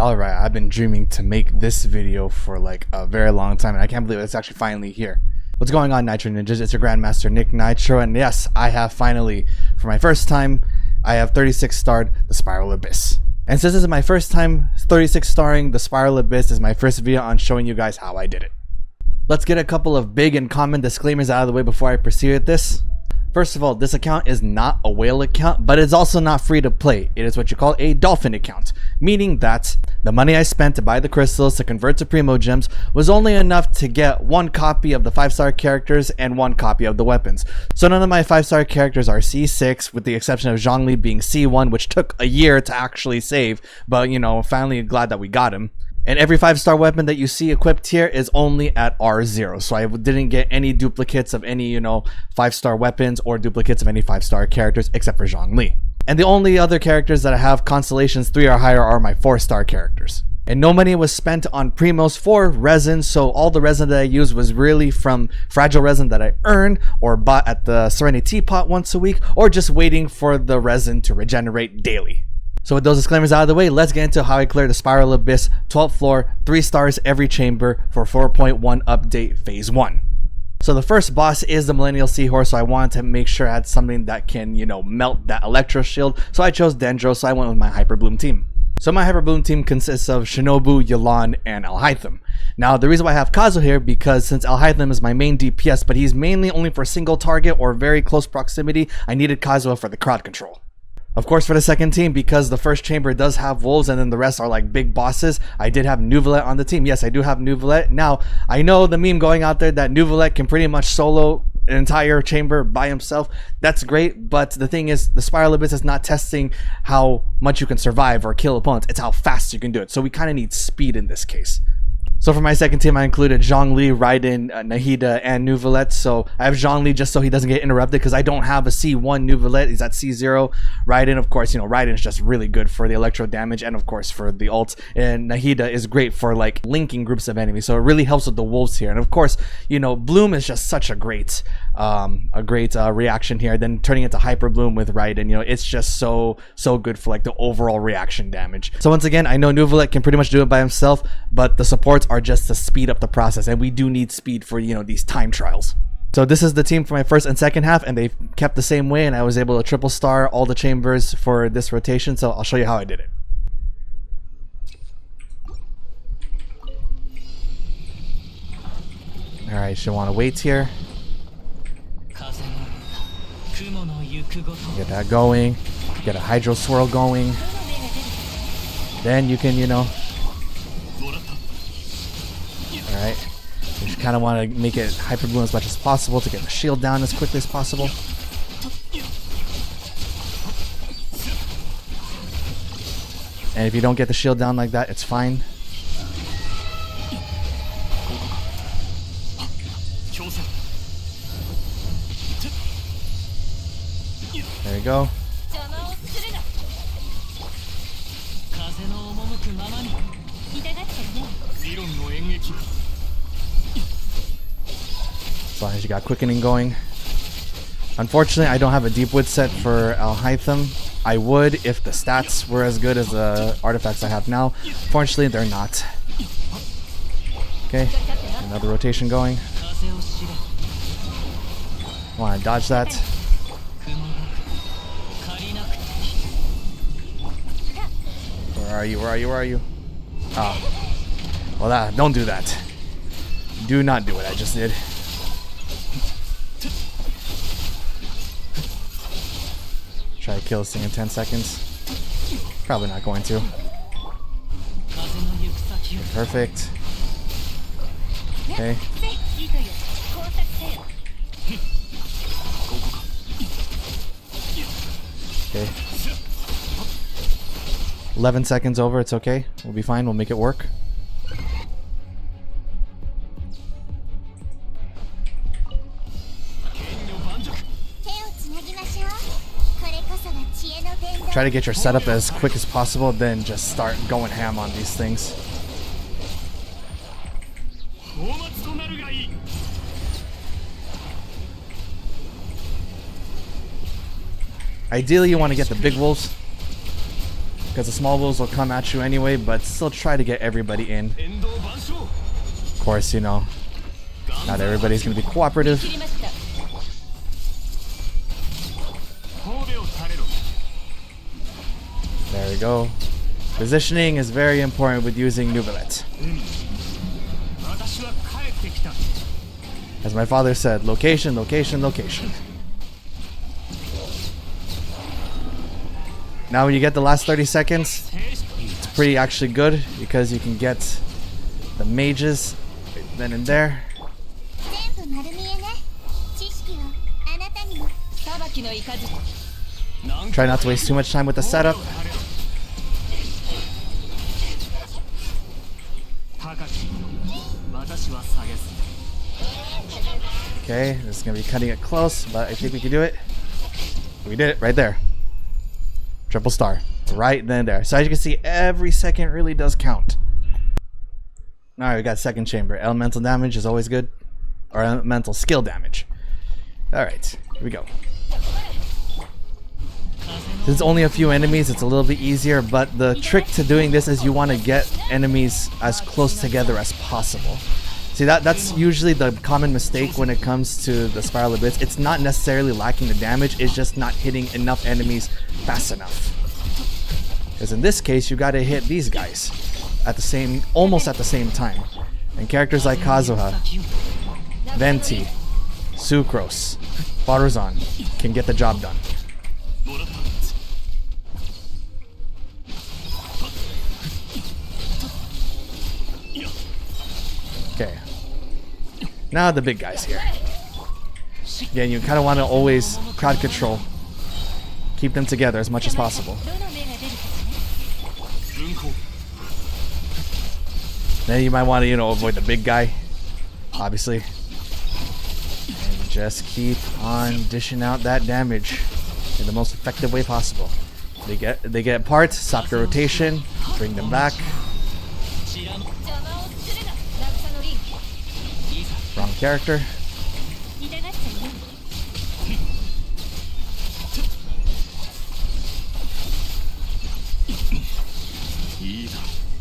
Alright, I've been dreaming to make this video for like a very long time, and I can't believe it's actually finally here. What's going on, Nitro Ninjas? It's your Grandmaster NikkNitro, and yes, I have finally, for my first time, I have 36 starred the Spiral Abyss. And since this is my first time 36 starring the Spiral Abyss, this is my first video on showing you guys how I did it. Let's get a couple of big and common disclaimers out of the way before I proceed with this. First of all, this account is not a whale account, but it's also not free to play. It is what you call a dolphin account, meaning that the money I spent to buy the crystals to convert to Primo Gems was only enough to get one copy of the 5-star characters and one copy of the weapons. So none of my 5-star characters are C6, with the exception of Jang Lee being C1, which took a year to actually save, but you know, finally glad that we got him. And every 5-star weapon that you see equipped here is only at R0. So I didn't get any duplicates of any, 5-star weapons or duplicates of any 5-star characters except for Jang Lee. And the only other characters that I have constellations 3 or higher are my 4-star characters. And no money was spent on primos for resin, so all the resin that I used was really from fragile resin that I earned or bought at the Serenity Teapot once a week, or just waiting for the resin to regenerate daily. So with those disclaimers out of the way, let's get into how I cleared the Spiral Abyss 12th floor, 3 stars every chamber for 4.1 update phase 1. So the first boss is the Millennial Seahorse, so I wanted to make sure I had something that can, melt that Electro Shield. So I chose Dendro, so I went with my Hyper Bloom team. So my Hyper Bloom team consists of Shobu, Yolan, and Alhaitham. Now the reason why I have Kazwa here, because since Alhaitham is my main DPS, but he's mainly only for single target or very close proximity, I needed Kazwa for the crowd control. Of course, for the second team, because the first chamber does have wolves and then the rest are like big bosses, I did have Nuit on the team. Yes, I do have Nuit. Now, I know the meme going out there that Nuit can pretty much solo an entire chamber by himself. That's great, but the thing is, the Spiral Abyss is not testing how much you can survive or kill opponents. It's how fast you can do it. So we kind of need speed in this case. So for my second team, I included Jang Lee, Raiden, Nita, and Nuit. So I have Jang Lee just so he doesn't get interrupted, because I don't have a C1 Nuit. He's at C0. Raiden, of course, Raiden is just really good for the electro damage and of course for the ult. And Nita is great for like linking groups of enemies. So it really helps with the wolves here. And of course, Bloom is just such a great reaction here. Then turning into Hyper Bloom with Raiden, it's just so good for like the overall reaction damage. So once again, I know Nuit can pretty much do it by himself, but the supports are just to speed up the process, and we do need speed for these time trials. So this is the team for my first and second half, and they kept the same way, and I was able to triple star all the chambers for this rotation. So I'll show you how I did it. Alright, should want to wait here. Get that going. Get a Hydro Swirl going. Then you can, Alright. You just kind of want to make it Hyper Bloom as much as possible to get the shield down as quickly as possible. And if you don't get the shield down like that, it's fine. There you go. As long as you got quickening going. Unfortunately, I don't have a deep wood set for Alhaitham. I would if the stats were as good as the artifacts I have now. Fortunately, they're not. Okay, another rotation going. Want to dodge that. Where are you? Where are you? Where are you? Oh. Well, don't do that. Do not do what I just did. Try to kill this thing in 10 seconds. Probably not going to. Perfect. Okay. Okay. 11 seconds over, it's okay. We'll be fine, we'll make it work. Try to get your setup as quick as possible, then just start going ham on these things. Ideally, you want to get the big wolves. because the small wolves will come at you anyway, but still try to get everybody in. Of course, you know, not everybody's going to be cooperative. There we go. Positioning is very important with using Nuit. As my father said, location, location, location. Now when you get the last 30 seconds, it's pretty actually good because you can get the mages then and there. Try not to waste too much time with the setup. Okay, this is going to be cutting it close, but I think we can do it. We did it right there. Triple star. Right then and there. So as you can see, every second really does count. Alright, we got second chamber. Elemental damage is always good. Or elemental skill damage. Alright, here we go. Since it's only a few enemies, it's a little bit easier, but the trick to doing this is you want to get enemies as close together as possible. See, that's usually the common mistake when it comes to the Spiral Abyss. It's not necessarily lacking the damage, it's just not hitting enough enemies fast enough. Because in this case, you gotta hit these guys at the same, almost at the same time. And characters like Kazwa, Venti, Sucrose, Baruzan can get the job done. Okay. Now the big guys here. Again, you kind of want to always crowd control. Keep them together as much as possible. Then you might want to, you know, avoid the big guy, obviously. And just keep on dishing out that damage in the most effective way possible. They get parts, stop your rotation, bring them back. Wrong character.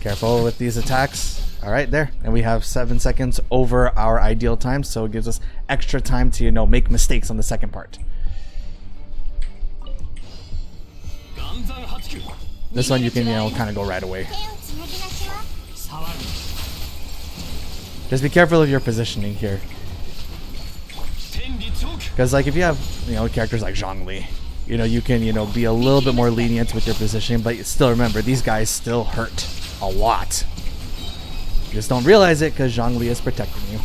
Careful with these attacks. Alright, there. And we have 7 seconds over our ideal time, so it gives us extra time to, you know, make mistakes on the second part. This one you can, you know, kind of go right away. Just be careful of your positioning here. Because, like, if you have, you know, characters like Jang Lee, you know, you can, you know, be a little bit more lenient with your positioning, but still remember, these guys still hurt a lot. You just don't realize it because Jang Lee is protecting you.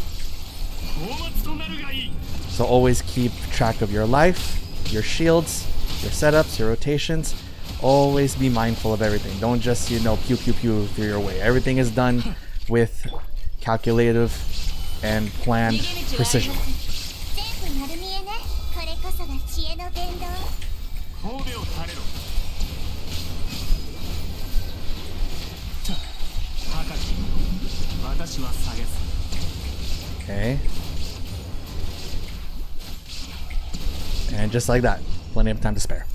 So always keep track of your life, your shields, your setups, your rotations. Always be mindful of everything. Don't just, you know, pew pew pew through your way. Everything is done with calculative and planned precision. Okay. And just like that, plenty of time to spare.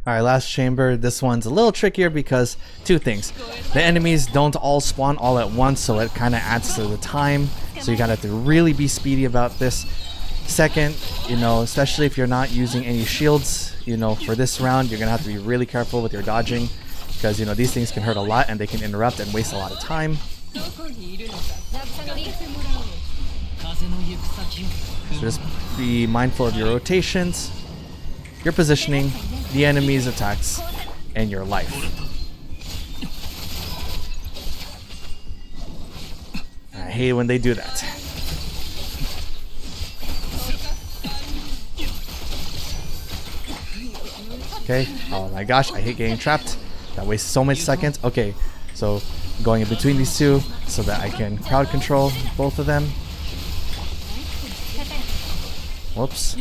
Alright, last chamber. This one's a little trickier because two things. The enemies don't all spawn all at once, so it kind of adds to the time. So you gotta have to really be speedy about this. Second, you know, especially if you're not using any shields, you know, for this round, you're gonna have to be really careful with your dodging. Because, you know, these things can hurt a lot and they can interrupt and waste a lot of time. So just be mindful of your rotations, your positioning, the enemy's attacks, and your life. I hate when they do that. Okay, oh my gosh, I hate getting trapped. That wastes so much seconds. Okay, so going in between these two so that I can crowd control both of them. Whoops.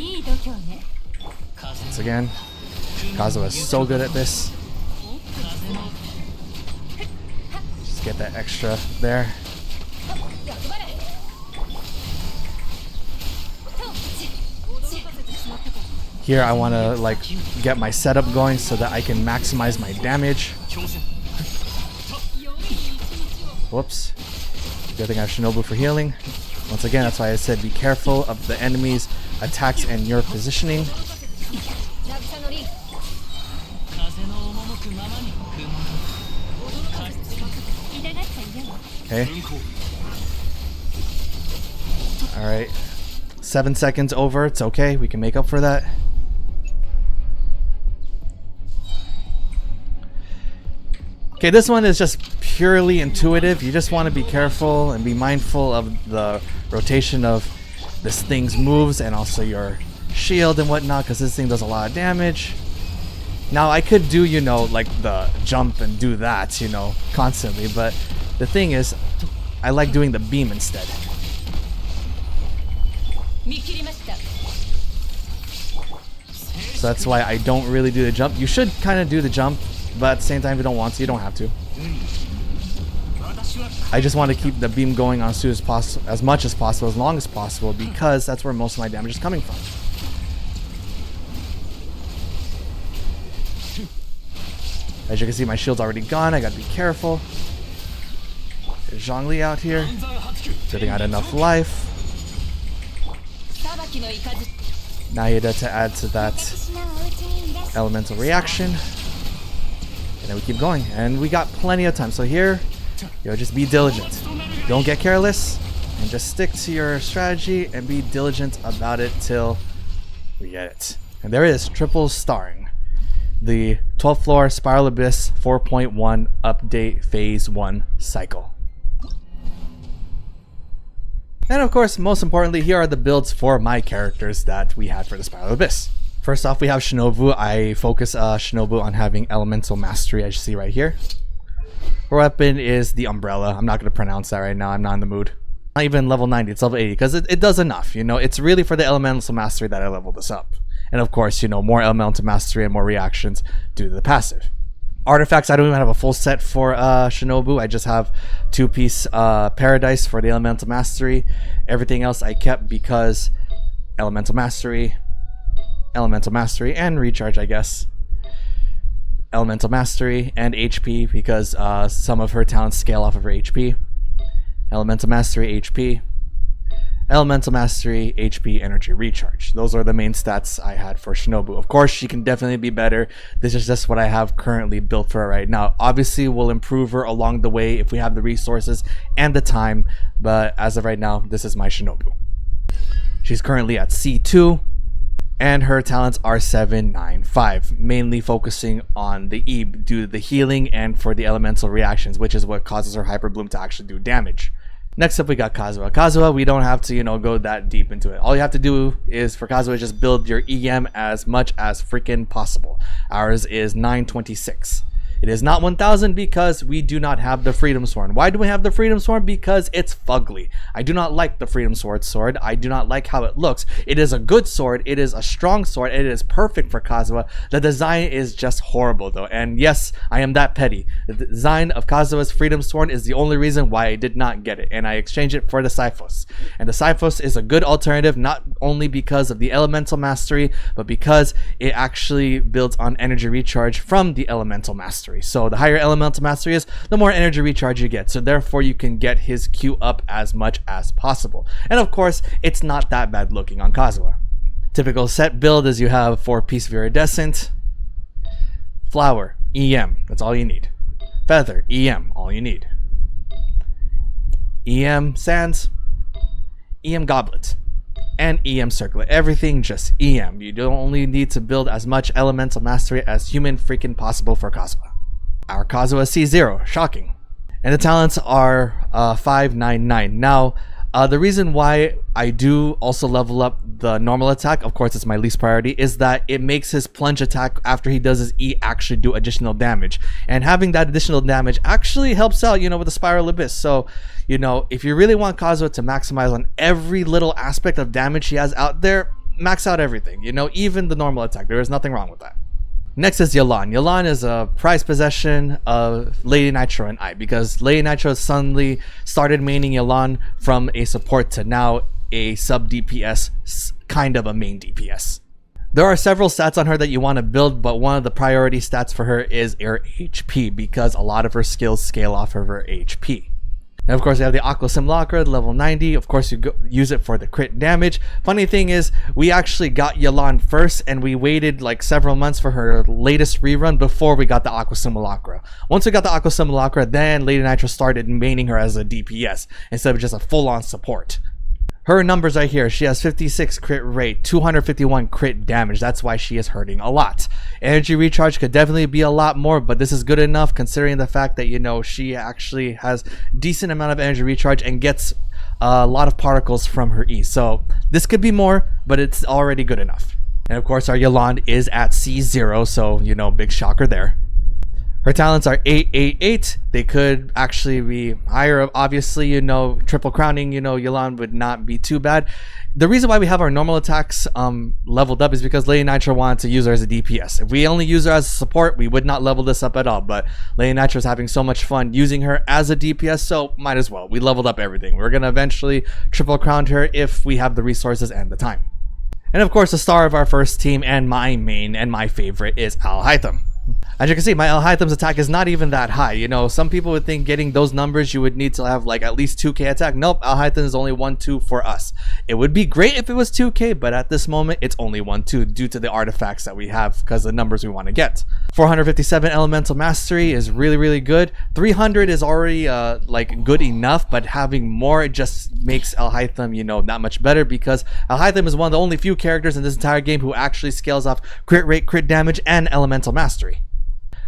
Once again, Kazwa is so good at this. Just get that extra there. Here I want to like get my setup going so that I can maximize my damage. Whoops. Good thing I have Shobu for healing. Once again, that's why I said be careful of the enemy's attacks and your positioning. Okay. Alright. 7 seconds over. It's okay. We can make up for that. Okay, this one is just purely intuitive. You just want to be careful and be mindful of the rotation of this thing's moves and also your shield and whatnot, because this thing does a lot of damage. Now, I could do, you know, like the jump and do that, you know, constantly, but the thing is, I like doing the beam instead. So that's why I don't really do the jump. You should kind of do the jump, but at the same time, if you don't want to, you don't have to. I just want to keep the beam going on as much as possible, as long as possible, because that's where most of my damage is coming from. As you can see, my shield's already gone. I gotta be careful. There's Jang Lee out here. Good thing I had enough life. Nita to add to that elemental reaction. And then we keep going. And we got plenty of time. So here, just be diligent. Don't get careless. And just stick to your strategy and be diligent about it till we get it. And there it is, triple starring. The 12th floor Spiral Abyss 4.1 update phase 1 cycle. And of course, most importantly, here are the builds for my characters that we had for the Spiral Abyss. First off, we have Shobu. I focus Shobu on having elemental mastery, as you see right here. Her weapon is the umbrella. I'm not going to pronounce that right now. I'm not in the mood. Not even level 90, it's level 80, because it does enough. You know, it's really for the elemental mastery that I leveled this up. And of course, you know, more elemental mastery and more reactions due to the passive. Artifacts, I don't even have a full set for Shobu. I just have 2-piece Paradise for the elemental mastery. Everything else I kept because elemental mastery, and recharge, I guess. Elemental mastery and HP, because some of her talents scale off of her HP. Elemental mastery, HP. Elemental mastery, HP, energy recharge. Those are the main stats I had for Shobu. Of course, she can definitely be better. This is just what I have currently built for her right now. Obviously, we'll improve her along the way if we have the resources and the time, but as of right now, this is my Shobu. She's currently at C2, and her talents are 7, 9, 5, mainly focusing on the E due to the healing and for the elemental reactions, which is what causes her Hyper Bloom to actually do damage. Next up, we got Kazwa. Kazwa, we don't have to, you know, go that deep into it. All you have to do is, for Kazwa, just build your EM as much as freaking possible. Ours is 926. It is not 1000 because we do not have the Freedom Sword. Why do we have the Freedom Sword? Because it's fugly. I do not like the Freedom Sword. I do not like how it looks. It is a good sword. It is a strong sword. It is perfect for Kazwa. The design is just horrible though. And yes, I am that petty. The design of Kazwa's Freedom Sword is the only reason why I did not get it. And I exchanged it for the Cyphos. And the Cyphos is a good alternative, not only because of the elemental mastery, but because it actually builds on energy recharge from the elemental mastery. So the higher elemental mastery is, the more energy recharge you get. So therefore you can get his Q up as much as possible. And of course, it's not that bad looking on Kazwa. Typical set build is you have 4-piece Viridescent, Flower, EM, that's all you need. Feather, EM, all you need. EM Sands, EM Goblet, and EM Circlet. Everything just EM. You don't only need to build as much elemental mastery as human freaking possible for Kazwa. Our Kazwa is C0, shocking. And the talents are 5, 9, 9. Now, the reason why I do also level up the normal attack, of course it's my least priority, is that it makes his plunge attack after he does his E actually do additional damage. And having that additional damage actually helps out, you know, with the Spiral Abyss. So, you know, if you really want Kazwa to maximize on every little aspect of damage he has out there, max out everything, you know, even the normal attack. There is nothing wrong with that. Next is Yolan. Yolan is a prized possession of Lady Nitro and I, because Lady Nitro suddenly started maining Yolan from a support to now a sub DPS, kind of a main DPS. There are several stats on her that you want to build, but one of the priority stats for her is her HP, because a lot of her skills scale off of her HP. And of course, we have the Aqua Simulacra, level 90. Of course, you use it for the crit damage. Funny thing is, we actually got Yolan first, and we waited like several months for her latest rerun before we got the Aqua Simulacra. Once we got the Aqua Simulacra, then Lady Nitro started maining her as a DPS instead of just a full-on support. Her numbers are here. She has 56 crit rate, 251 crit damage. That's why she is hurting a lot. Energy recharge could definitely be a lot more, but this is good enough considering the fact that, you know, she actually has decent amount of energy recharge and gets a lot of particles from her E. So this could be more, but it's already good enough. And of course, our Yolan is at C0, so, you know, big shocker there. Her talents are 888. They could actually be higher. Obviously, you know, triple crowning, you know, Yolan would not be too bad. The reason why we have our normal attacks leveled up is because Lady Nitro wanted to use her as a DPS. If we only use her as a support, we would not level this up at all. But Lady Nitro is having so much fun using her as a DPS, so might as well. We leveled up everything. We're going to eventually triple crown her if we have the resources and the time. And of course, the star of our first team and my main and my favorite is Alhaitham. As you can see, my Alhaitham's attack is not even that high. You know, some people would think getting those numbers you would need to have like at least 2k attack. Nope, Alhaitham is only 1-2 for us. It would be great if it was 2k, but at this moment it's only 1-2 due to the artifacts that we have because of the numbers we want to get. 457 elemental mastery is really good. 300 is already like good enough, but having more just makes Alhaitham, you know, that much better, because Alhaitham is one of the only few characters in this entire game who actually scales off crit rate, crit damage, and elemental mastery.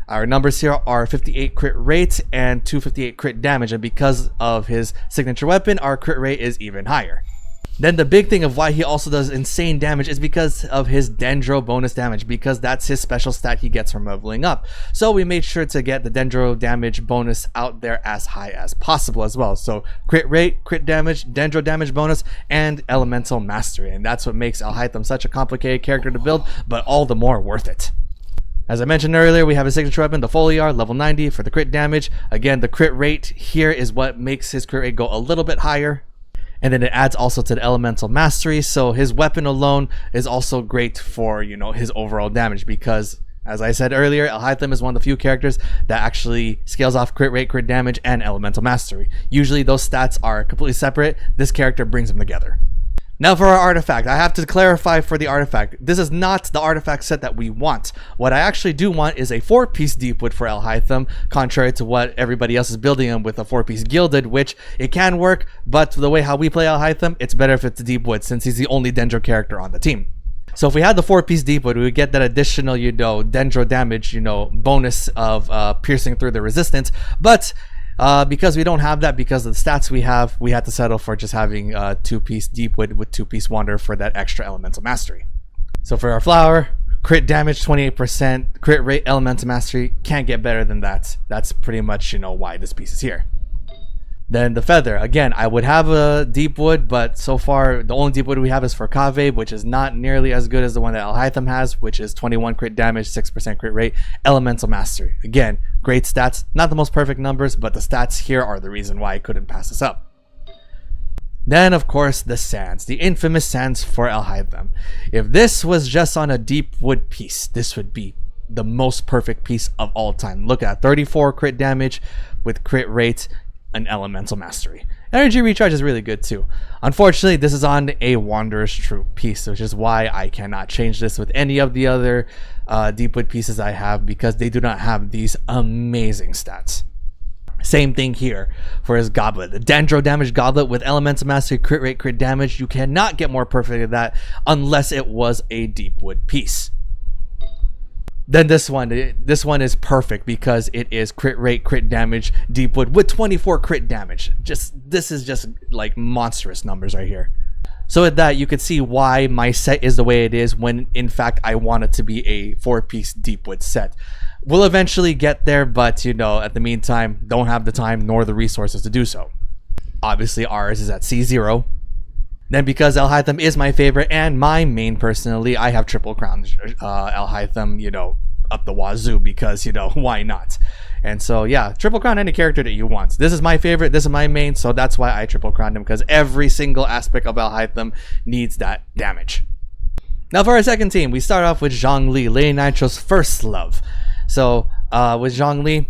Our numbers here are 58 crit rate and 258 crit damage, and because of his signature weapon, our crit rate is even higher. Then the big thing of why he also does insane damage is because of his Dendro bonus damage, because that's his special stat he gets from leveling up. So we made sure to get the Dendro damage bonus out there as high as possible as well. So crit rate, crit damage, Dendro damage bonus, and elemental mastery. And that's what makes Alhaitham such a complicated character to build, but all the more worth it. As I mentioned earlier, we have a signature weapon, the Foliar, level 90 for the crit damage. Again, the crit rate here is what makes his crit rate go a little bit higher. And then it adds also to the elemental mastery, so his weapon alone is also great for, you know, his overall damage, because as I said earlier, Alhaitham is one of the few characters that actually scales off crit rate, crit damage, and elemental mastery. Usually those stats are completely separate. This character brings them together. Now for our artifact, I have to clarify for the artifact, this is not the artifact set that we want. What I actually do want is a 4-piece Deepwood for Alhaitham, contrary to what everybody else is building him with a 4-piece Gilded, which it can work, but the way how we play Alhaitham, it's better if it's a Deepwood since he's the only Dendro character on the team. So if we had the 4-piece Deepwood, we would get that additional, you know, Dendro damage, you know, bonus of piercing through the resistance, but because we don't have that, because of the stats we have, we had to settle for just having a 2-piece Deepwood with 2-piece Wander for that extra elemental mastery. So for our flower, crit damage 28%, crit rate, elemental mastery, can't get better than that. That's pretty much, you know, why this piece is here. Then the feather, again, I would have a Deepwood, but so far the only Deepwood we have is for Kaveh, which is not nearly as good as the one that Alhaitham has, which is 21 crit damage, 6% crit rate, elemental mastery. Again, great stats, not the most perfect numbers, but the stats here are the reason why I couldn't pass this up. Then of course the sands, the infamous sands for Alhaitham. If this was just on a Deepwood piece, this would be the most perfect piece of all time. Look at 34 crit damage with crit rate, an elemental mastery. Energy recharge is really good too. Unfortunately, this is on a Wanderer's Troop piece, which is why I cannot change this with any of the other Deepwood pieces I have, because they do not have these amazing stats. Same thing here for his goblet. The Dendro damage goblet with elemental mastery, crit rate, crit damage. You cannot get more perfect than that unless it was a Deepwood piece. Then this one is perfect because it is crit rate, crit damage, Deepwood with 24 crit damage. This is just like monstrous numbers right here. So with that, you could see why my set is the way it is when in fact I want it to be a 4-piece Deepwood set. We'll eventually get there, but you know, at the meantime, don't have the time nor the resources to do so. Obviously ours is at C0. Then because Alhaitham is my favorite and my main personally, I have triple crown Alhaitham, you know, up the wazoo, because, you know, why not? And so yeah, triple crown any character that you want. This is my favorite, this is my main, so that's why I triple crowned him, because every single aspect of Alhaitham needs that damage. Now for our second team, we start off with Jang Lee, Lady Nitro's first love. So with Jang Lee,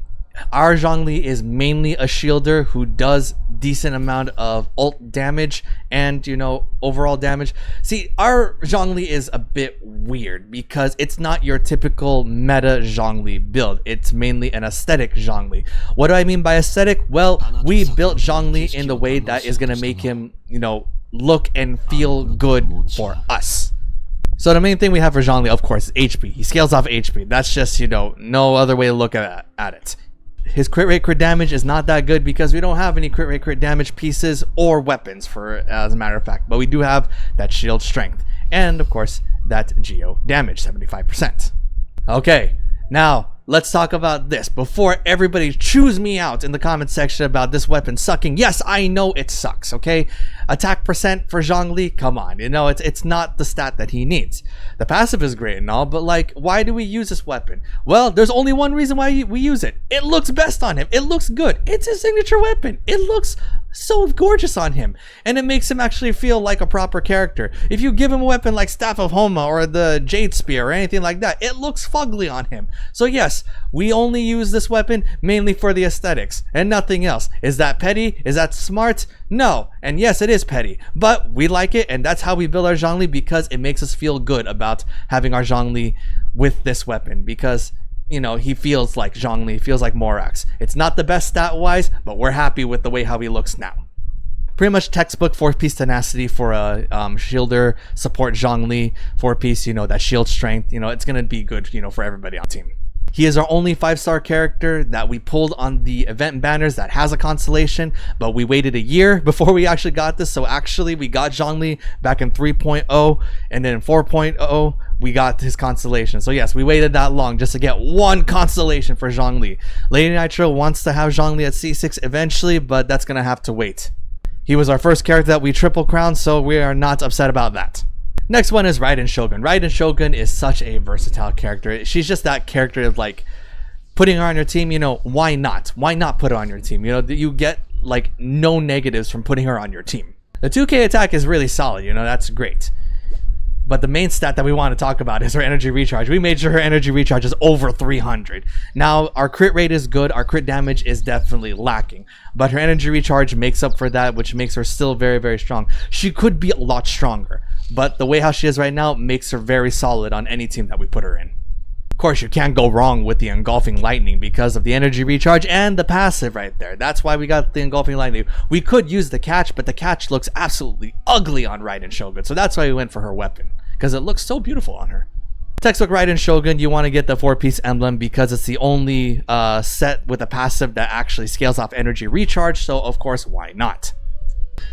our Jang Lee is mainly a shielder who does decent amount of ult damage and, you know, overall damage. See, our Jang Lee is a bit weird because it's not your typical meta Jang Lee build. It's mainly an aesthetic Jang Lee. What do I mean by aesthetic? Well, we built Jang Lee in the way that is going to make him, you know, look and feel good for us. So the main thing we have for Jang Lee, of course, is HP. He scales off HP. That's just, you know, no other way to look at it. His crit rate, crit damage is not that good because we don't have any crit rate, crit damage pieces or weapons, for as a matter of fact. But we do have that shield strength and, of course, that geo damage, 75%. Okay, now let's talk about this before everybody chews me out in the comment section about this weapon sucking. Yes, I know it sucks, okay? Attack percent for Jang Lee, come on, you know, it's not the stat that he needs. The passive is great and all, but like, why do we use this weapon? Well, there's only one reason why we use it. It looks best on him. It looks good. It's his signature weapon. It looks so gorgeous on him, and it makes him actually feel like a proper character. If you give him a weapon like Staff of Homa or the Jade Spear or anything like that, it looks fugly on him. So yes, we only use this weapon mainly for the aesthetics and nothing else. Is that petty? Is that smart? No. And yes, it is petty, but we like it, and that's how we build our Jang Lee, because it makes us feel good about having our Jang Lee with this weapon, because, you know, he feels like Jang Lee, feels like Morax. It's not the best stat-wise, but we're happy with the way how he looks now. Pretty much textbook 4-piece tenacity for a shielder, support Jang Lee, 4-piece, you know, that shield strength. You know, it's going to be good, you know, for everybody on the team. He is our only 5-star character that we pulled on the event banners that has a constellation, but we waited a year before we actually got this. So actually we got Jang Lee back in 3.0, and then in 4.0 we got his constellation. So yes, we waited that long just to get one constellation for Jang Lee. Lady Nitro wants to have Jang Lee at C6 eventually, but that's gonna have to wait. He was our first character that we triple crowned, so we are not upset about that. Next one is Ren Shogun. Ren Shogun is such a versatile character. She's just that character of like, putting her on your team, you know, why not? Why not put her on your team? You know, you get like no negatives from putting her on your team. The 2k attack is really solid, you know, that's great. But the main stat that we want to talk about is her energy recharge. We made sure her energy recharge is over 300. Now, our crit rate is good. Our crit damage is definitely lacking. But her energy recharge makes up for that, which makes her still very, very strong. She could be a lot stronger, but the way how she is right now makes her very solid on any team that we put her in. Of course, you can't go wrong with the Engulfing Lightning because of the energy recharge and the passive right there. That's why we got the Engulfing Lightning. We could use the catch, but the catch looks absolutely ugly on Ren Shogun. So that's why we went for her weapon, because it looks so beautiful on her. Textbook Ren Shogun, you want to get the 4-piece emblem because it's the only set with a passive that actually scales off energy recharge. So of course, why not?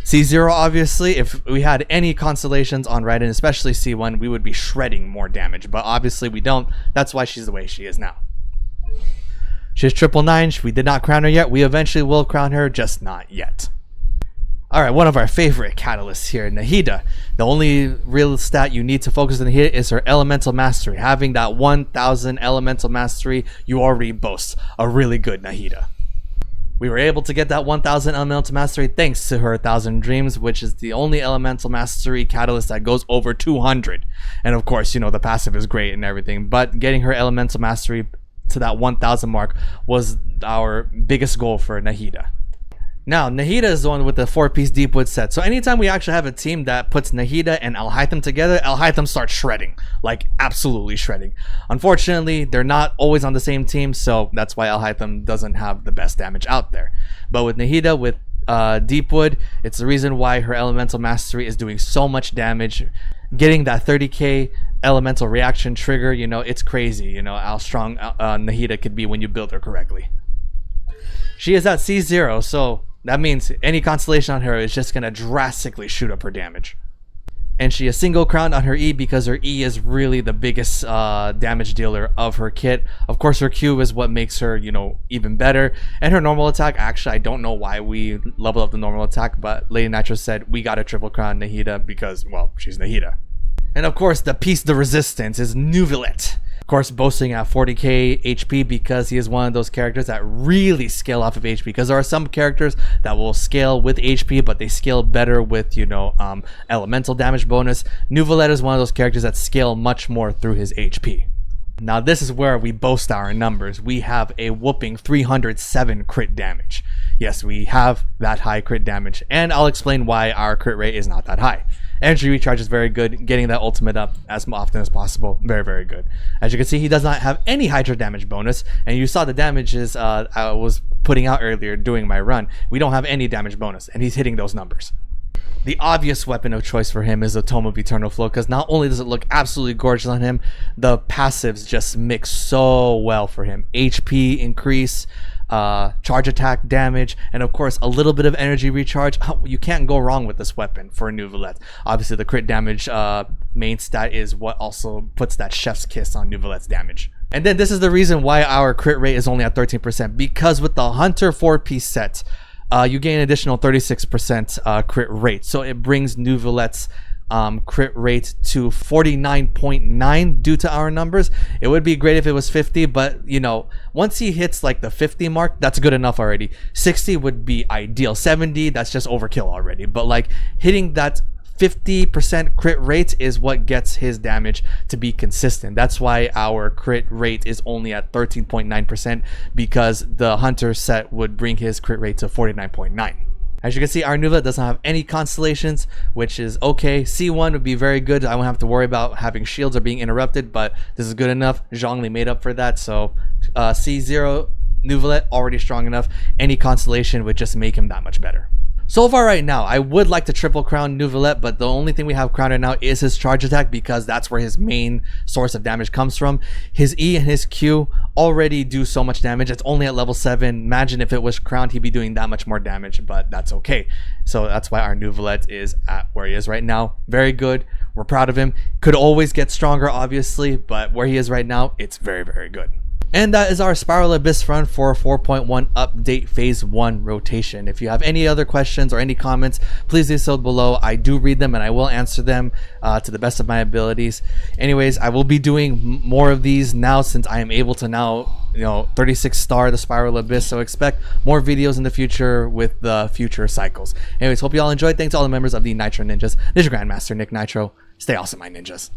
C0, obviously, if we had any constellations on Ren, especially C1, we would be shredding more damage, but obviously we don't. That's why she's the way she is now. She's 999. We did not crown her yet. We eventually will crown her, just not yet. Alright, one of our favorite catalysts here, Nahida. The only real stat you need to focus on Nahida is her elemental mastery. Having that 1000 elemental mastery, you already boast a really good Nahida. We were able to get that 1000 elemental mastery thanks to her 1000 dreams, which is the only elemental mastery catalyst that goes over 200. And of course, you know, the passive is great and everything, but getting her elemental mastery to that 1000 mark was our biggest goal for Nahida. Now, Nahida is the one with the 4-piece Deepwood set. So anytime we actually have a team that puts Nahida and Alhaitham together, Alhaitham starts shredding. Like, absolutely shredding. Unfortunately, they're not always on the same team, so that's why Alhaitham doesn't have the best damage out there. But with Nahida, with Deepwood, it's the reason why her elemental mastery is doing so much damage. Getting that 30k elemental reaction trigger, you know, it's crazy, you know, how strong Nahida could be when you build her correctly. She is at C0, so that means any constellation on her is just going to drastically shoot up her damage. And she is single crowned on her E because her E is really the biggest damage dealer of her kit. Of course, her Q is what makes her, you know, even better. And her normal attack, actually, I don't know why we leveled up the normal attack, but Lady Nitro said we got a triple crown Nahida because, well, she's Nahida. And of course, the piece de resistance is Nuit. Of course, boasting at 40k HP because he is one of those characters that really scale off of HP, because there are some characters that will scale with HP, but they scale better with, you know, elemental damage bonus. Nuit is one of those characters that scale much more through his HP. Now this is where we boast our numbers. We have a whooping 307 crit damage. Yes, we have that high crit damage, and I'll explain why our crit rate is not that high. Energy recharge is very good. Getting that ultimate up as often as possible, very, very good. As you can see, he does not have any Hydra damage bonus, and you saw the damages I was putting out earlier doing my run. We don't have any damage bonus, and he's hitting those numbers. The obvious weapon of choice for him is the Tome of Eternal Flow, because not only does it look absolutely gorgeous on him, the passives just mix so well for him. HP increase, charge attack damage, and of course a little bit of energy recharge. You can't go wrong with this weapon for Nuit. Obviously the crit damage main stat is what also puts that chef's kiss on Nuit's damage. And then this is the reason why our crit rate is only at 13%, because with the Hunter 4-piece set, you gain an additional 36% crit rate. So it brings Nuit's crit rate to 49.9 due to our numbers. It would be great if it was 50, but you know, once he hits like the 50 mark, that's good enough already. 60 would be ideal. 70, that's just overkill already. But like hitting that 50% crit rate is what gets his damage to be consistent. That's why our crit rate is only at 13.9%, because the Hunter set would bring his crit rate to 49.9. As you can see, our Nuit doesn't have any constellations, which is okay. C1 would be very good. I won't have to worry about having shields or being interrupted, but this is good enough. Jang Lee made up for that. So C0 Nuit already strong enough. Any constellation would just make him that much better. So far right now, I would like to triple crown Nuit, but the only thing we have crowned right now is his charge attack, because that's where his main source of damage comes from. His E and his Q already do so much damage. It's only at level 7. Imagine if it was crowned, he'd be doing that much more damage, but that's okay. So that's why our Nuit is at where he is right now. Very good. We're proud of him. Could always get stronger, obviously, but where he is right now, it's very, very good. And that is our Spiral Abyss run for 4.1 update phase 1 rotation. If you have any other questions or any comments, please do so below. I do read them and I will answer them to the best of my abilities. Anyways, I will be doing more of these now, since I am able to now, you know, 36 star the Spiral Abyss. So expect more videos in the future with the future cycles. Anyways, hope you all enjoyed. Thanks to all the members of the Nitro Ninjas. This is your Grandmaster NikkNitro. Stay awesome, my ninjas.